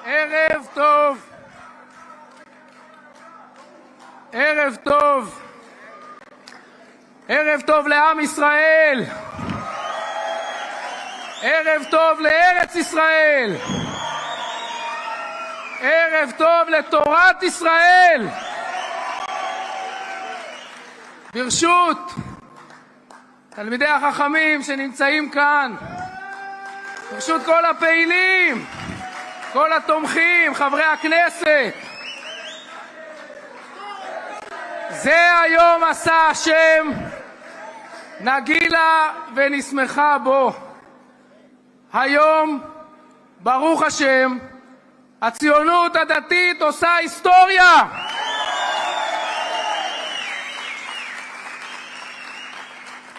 ערב טוב. ערב טוב. ערב טוב לעם ישראל. ערב טוב לארץ ישראל. ערב טוב לתורת ישראל. ברשות תלמידי החכמים שנמצאים כאן, ברשות כל הפעילים, כל התומכים, חברי הכנסת, זה היום עשה השם, נגילה ונשמחה בו. היום, ברוך השם, הציונות הדתית עושה היסטוריה.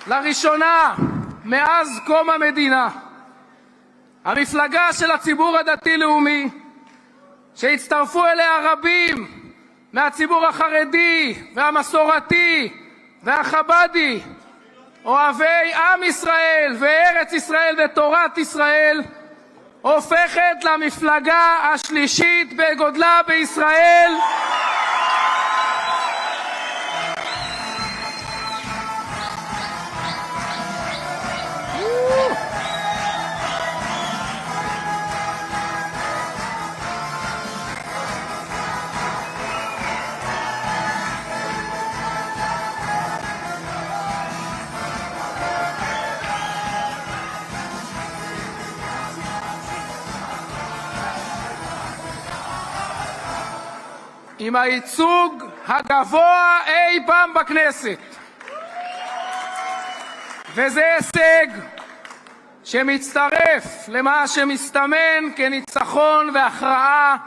לראשונה מאז קום המדינה, המפלגה של הציבור הדתי-לאומי, שהצטרפו אליה רבים מהציבור החרדי והמסורתי והחבדי, אוהבי עם ישראל וארץ ישראל ותורת ישראל, הופכת למפלגה השלישית בגודלה בישראל, עם הייצוג הגבוה אי פעם בכנסת. וזה הישג שמצטרף למה שמסתמן כניצחון והכרעה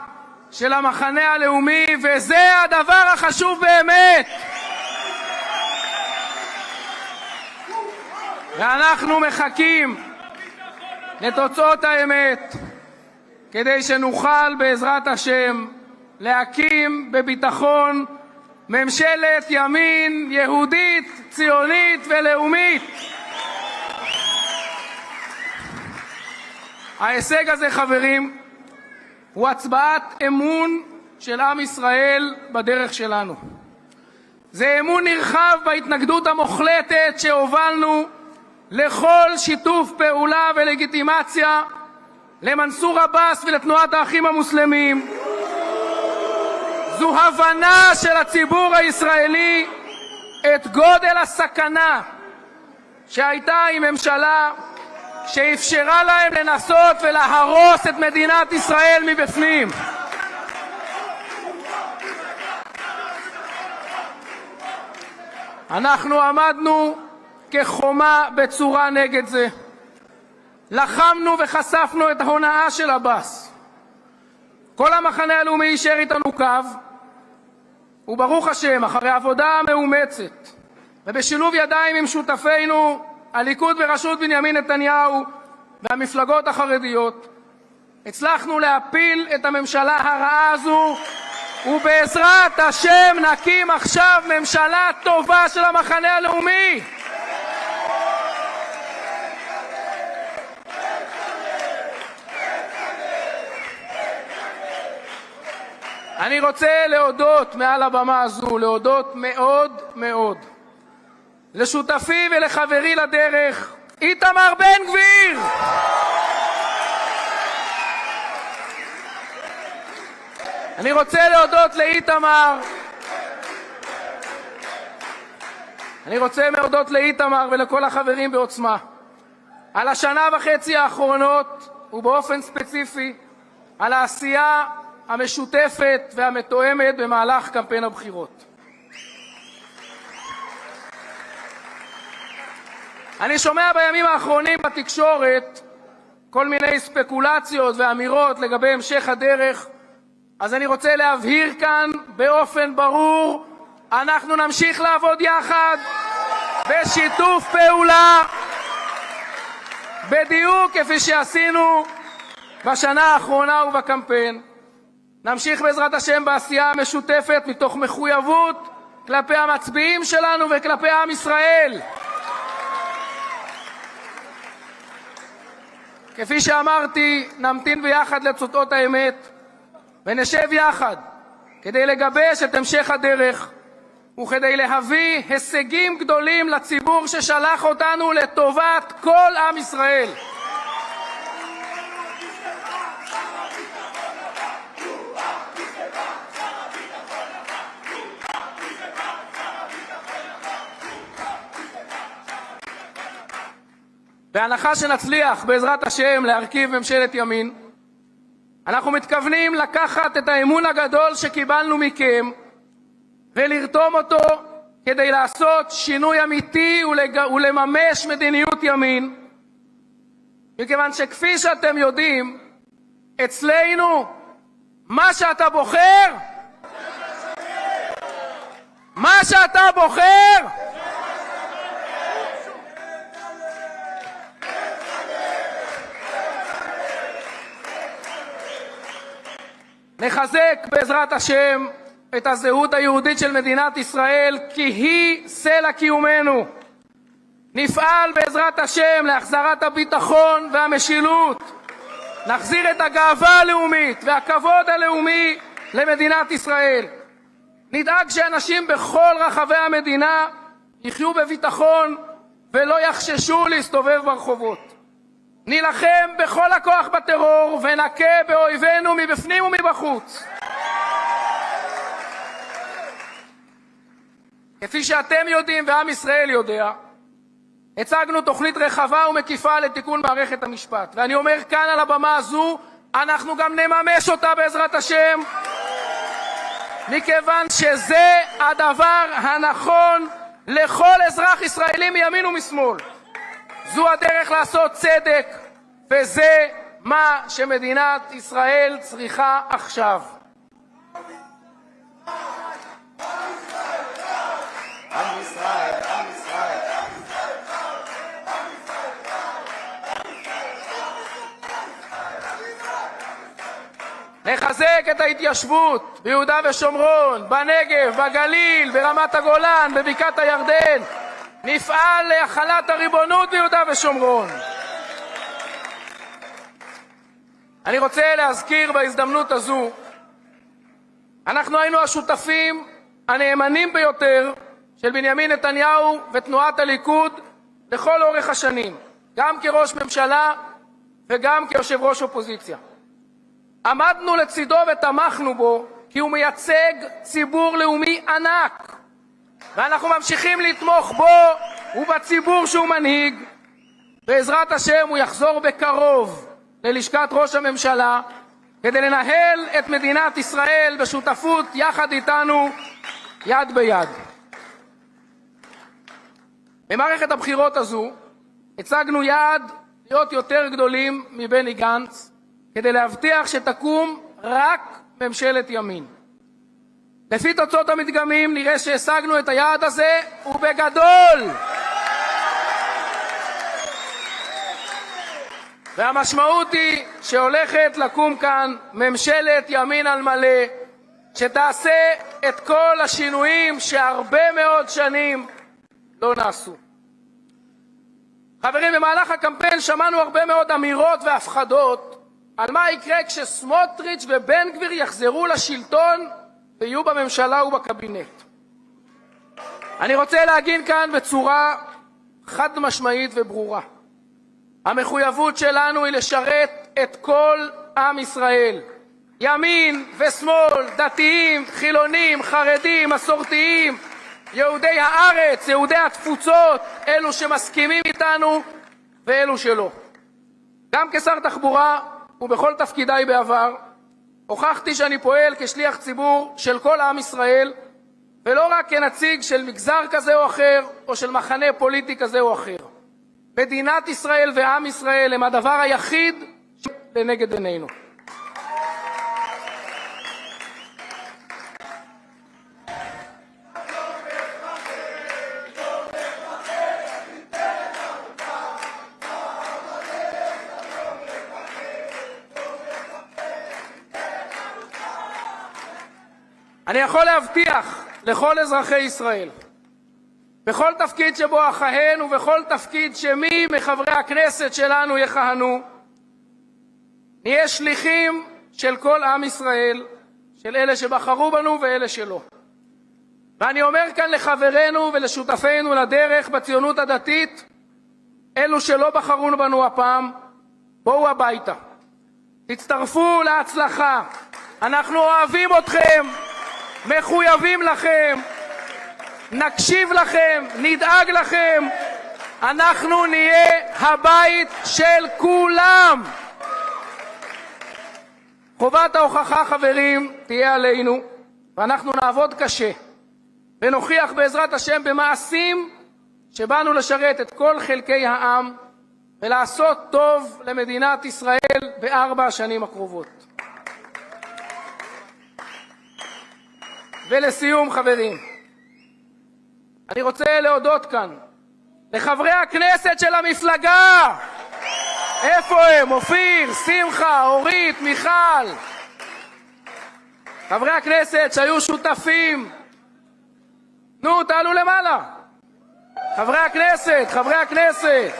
של המחנה הלאומי, וזה הדבר החשוב באמת. ואנחנו מחכים לתוצאות האמת כדי שנוכל בעזרת השם להקים בביטחון ממשלת ימין יהודית, ציונית ולאומית. ההישג הזה, חברים, הוא הצבעת אמון של עם ישראל בדרך שלנו. זה אמון נרחב בהתנגדות המוחלטת שהובלנו לכל שיתוף פעולה ולגיטימציה למנסור עבאס ולתנועת האחים המוסלמים. זו הבנה של הציבור הישראלי את גודל הסכנה שהייתה עם ממשלה שאפשרה להם לנסות ולהרוס את מדינת ישראל מבפנים. אנחנו עמדנו כחומה בצורה נגד זה. לחמנו וחשפנו את ההונאה של עבאס. כל המחנה הלאומי יישאר איתנו קו, וברוך השם, אחרי עבודה מאומצת ובשילוב ידיים עם שותפינו, הליכוד בראשות בנימין נתניהו והמפלגות החרדיות, הצלחנו להפיל את הממשלה הרעה הזו, ובעזרת השם נקים עכשיו ממשלה טובה של המחנה הלאומי. אני רוצה להודות מעל הבמה הזו, להודות מאוד מאוד לשותפי ולחברי לדרך, איתמר בן גביר. אני רוצה להודות לאיתמר, ולכל החברים בעוצמה על השנה וחצי האחרונות, ובאופן ספציפי על העשייה המשותפת והמתואמת במהלך קמפיין הבחירות. אני שומע בימים האחרונים בתקשורת כל מיני ספקולציות ואמירות לגבי המשך הדרך, אז אני רוצה להבהיר כאן באופן ברור, אנחנו נמשיך לעבוד יחד בשיתוף פעולה בדיוק כפי שעשינו בשנה האחרונה ובקמפיין. נמשיך בעזרת השם בעשייה המשותפת מתוך מחויבות כלפי המצביעים שלנו וכלפי עם ישראל. כפי שאמרתי, נמתין ביחד לתוצאות האמת, ונשב יחד כדי לגבש את המשך הדרך וכדי להביא הישגים גדולים לציבור ששלח אותנו לטובת כל עם ישראל. בהנחה שנצליח בעזרת השם להרכיב ממשלת ימין, אנחנו מתכוונים לקחת את האמון הגדול שקיבלנו מכם ולרתום אותו כדי לעשות שינוי אמיתי ולממש מדיניות ימין, מכיוון שכפי שאתם יודעים, אצלנו מה שאתה בוחר, נחזק בעזרת השם את הזהות היהודית של מדינת ישראל, כי היא סלע קיומנו. נפעל בעזרת השם להחזרת הביטחון והמשילות. נחזיר את הגאווה הלאומית והכבוד הלאומי למדינת ישראל. נדאג שאנשים בכל רחבי המדינה יחיו בביטחון ולא יחששו להסתובב ברחובות. נילחם בכל הכוח בטרור ונכה באויבינו מבפנים ומבחוץ. כפי שאתם יודעים ועם ישראל יודע, הצגנו תוכנית רחבה ומקיפה לתיקון מערכת המשפט. ואני אומר כאן על הבמה הזו, אנחנו גם נממש אותה בעזרת השם, מכיוון שזה הדבר הנכון לכל אזרח ישראלי מימין ומשמאל. זו הדרך לעשות צדק, וזה מה שמדינת ישראל צריכה עכשיו. עם ישראל, עם ישראל. נחזק את ההתיישבות ביהודה ושומרון, בנגב, בגליל, ברמת הגולן, בבקעת הירדן. נפעל להחלת הריבונות ביהודה ושומרון. אני רוצה להזכיר בהזדמנות הזו, אנחנו היינו השותפים הנאמנים ביותר של בנימין נתניהו ותנועת הליכוד לכל אורך השנים, גם כראש ממשלה וגם כיושב ראש אופוזיציה. עמדנו לצידו ותמכנו בו כי הוא מייצג ציבור לאומי ענק, ואנחנו ממשיכים לתמוך בו ובציבור שהוא מנהיג. בעזרת השם הוא יחזור בקרוב ללשכת ראש הממשלה כדי לנהל את מדינת ישראל בשותפות יחד איתנו, יד ביד. במערכת הבחירות הזו הצגנו יעד להיות יותר גדולים מבני גנץ כדי להבטיח שתקום רק ממשלת ימין. לפי תוצאות המדגמים נראה שהשגנו את היעד הזה ובגדול. והמשמעות היא שהולכת לקום כאן ממשלת ימין על מלא שתעשה את כל השינויים שהרבה מאוד שנים לא נעשו. חברים, במהלך הקמפיין שמענו הרבה מאוד אמירות והפחדות על מה יקרה כשסמוטריץ' ובן גביר יחזרו לשלטון ויהיו בממשלה ובקבינט. אני רוצה להגיד כאן בצורה חד משמעית וברורה. המחויבות שלנו היא לשרת את כל עם ישראל. ימין ושמאל, דתיים, חילונים, חרדים, מסורתיים, יהודי הארץ, יהודי התפוצות, אלו שמסכימים איתנו ואלו שלא. גם כשר תחבורה ובכל תפקידיי בעבר, הוכחתי שאני פועל כשליח ציבור של כל עם ישראל, ולא רק כנציג של מגזר כזה או אחר, או של מחנה פוליטי כזה או אחר. מדינת ישראל ועם ישראל הם הדבר היחיד לנגד עינינו. אני יכול להבטיח לכל אזרחי ישראל, בכל תפקיד שבו אכהן ובכל תפקיד שמי מחברי הכנסת שלנו יכהנו, נהיה שליחים של כל עם ישראל, של אלה שבחרו בנו ואלה שלא. ואני אומר כאן לחברינו ולשותפינו לדרך בציונות הדתית, אלו שלא בחרו בנו הפעם, בואו הביתה. תצטרפו להצלחה. אנחנו אוהבים אתכם, מחויבים לכם, נקשיב לכם, נדאג לכם. אנחנו נהיה הבית של כולם. חובת ההוכחה, חברים, תהיה עלינו, ואנחנו נעבוד קשה, ונוכיח בעזרת השם במעשים שבאנו לשרת את כל חלקי העם, ולעשות טוב למדינת ישראל ב4 השנים הקרובות. ולסיום, חברים, אני רוצה להודות כאן לחברי הכנסת של המפלגה. איפה הם? אופיר, שמחה, אורית, מיכל. חברי הכנסת שהיו שותפים. נו, תעלו למעלה. חברי הכנסת, חברי הכנסת.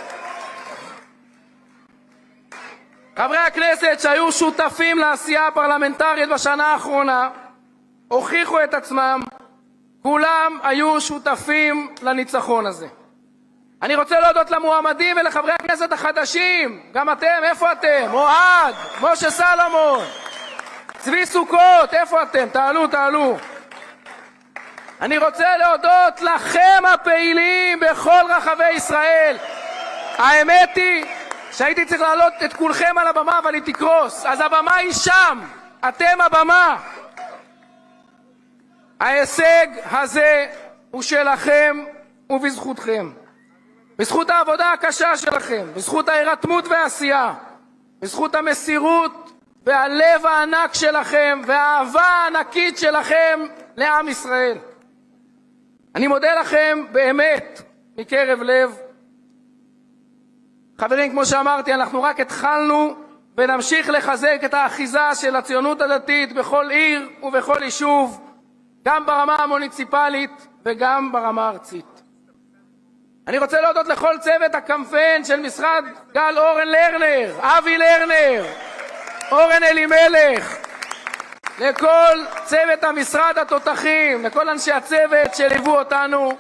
חברי הכנסת שהיו שותפים לעשייה הפרלמנטרית בשנה האחרונה, הוכיחו את עצמם, כולם היו שותפים לניצחון הזה. אני רוצה להודות למועמדים ולחברי הכנסת החדשים. גם אתם, איפה אתם? אוהד, משה סלומון, צבי סוכות, איפה אתם? תעלו, תעלו. אני רוצה להודות לכם הפעילים בכל רחבי ישראל. האמת היא שהייתי צריך להעלות את כולכם על הבמה, אבל היא תקרוס. אז הבמה היא שם, אתם הבמה. ההישג הזה הוא שלכם ובזכותכם. בזכות העבודה הקשה שלכם, בזכות ההירתמות והעשייה, בזכות המסירות והלב הענק שלכם והאהבה הענקית שלכם לעם ישראל. אני מודה לכם באמת מקרב לב. חברים, כמו שאמרתי, אנחנו רק התחלנו ונמשיך לחזק את האחיזה של הציונות הדתית בכל עיר ובכל יישוב, גם ברמה המוניציפלית וגם ברמה הארצית. אני רוצה להודות לכל צוות הקמפיין של משרד גל אורן לרנר, אבי לרנר, אורן אלימלך, לכל צוות המשרד התותחים, לכל אנשי הצוות שליוו אותנו.